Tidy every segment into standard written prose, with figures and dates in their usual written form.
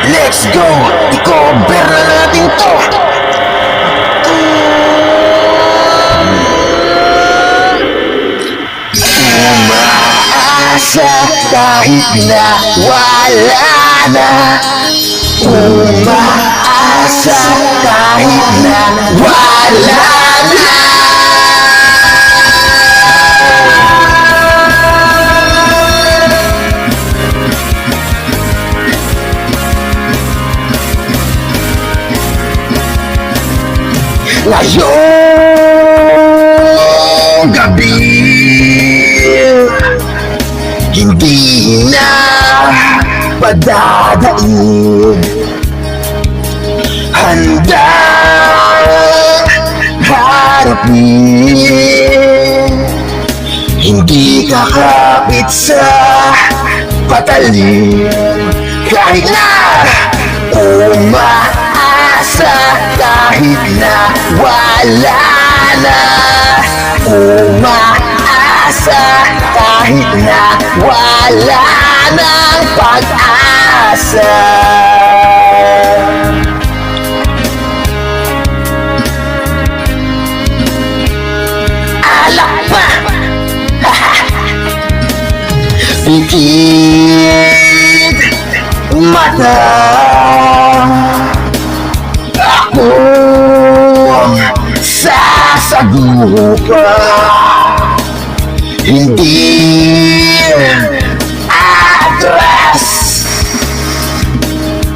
Let's go! I-cover na natin to! Umaasa kahit na wala na. Umaasa kahit na wala na. Ngayong gabi hindi na padadaig. Handa harapin, hindi kakapit sa patalim. Kahit na umaasa, kahit na wala na. Umaasa kahit na wala ng pag-asa. Alak pa! Pikit mata, akong sasagupa. Hindi atras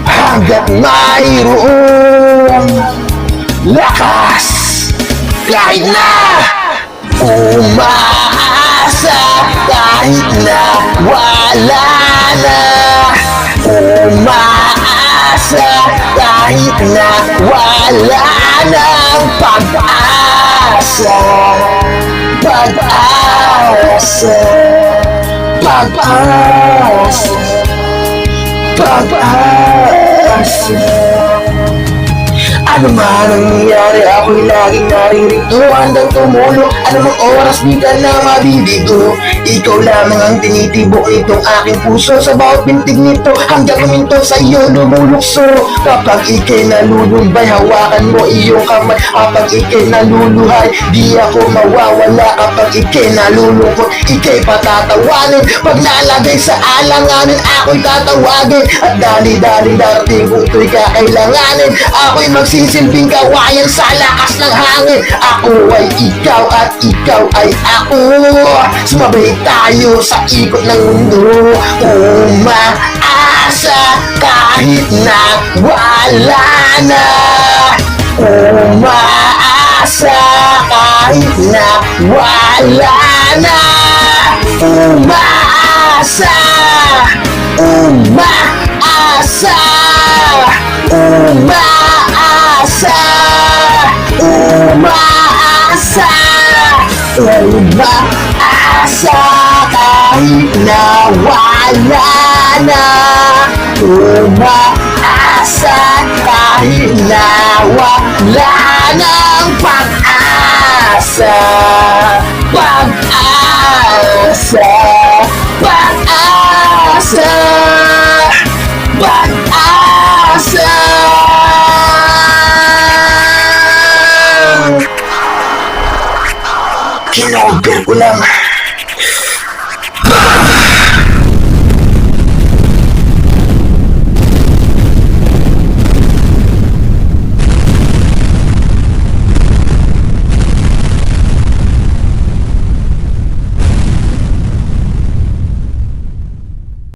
hanggat mayroong lakas. Kahit na umaasa, kahit na wala na. Umaasa kahit na wala ng pag-asa. Pag-asa, pag-asa, pag-asa. Ano man ang nangyari, ako'y laging naririto, handang tumulong. Anumang oras di ka na mabibito. Ikaw lamang ang tinitibok nitong aking puso. Sa bawat pintig nito, hanggang huminto sa iyo lumulukso. Kapag ika'y nalulumbay, hawakan mo iyong kamay. Kapag ika'y naluluhay, di ako mawawala. Kapag ika'y nalulungkot, ika'y patatawanin. Pag nalagay sa alanganin, ako'y tatawagin. At dali-daling darating kung ito'y kakailanganin. Ako'y magsisilbing kawayan sa lakas ng hangin. Ako ay ikaw at ikaw ay ako. Sumabay tayo sa ikot ng mundo. Umaasa kahit na wala na. Umaasa kahit na wala na. Umaasa, umaasa, umaasa, umaasa, umaasa kahit na wala na. Umaasa kahit na wala ng pag-asa. Pag-asa, pag-asa, pag-asa. Kinover ko lang.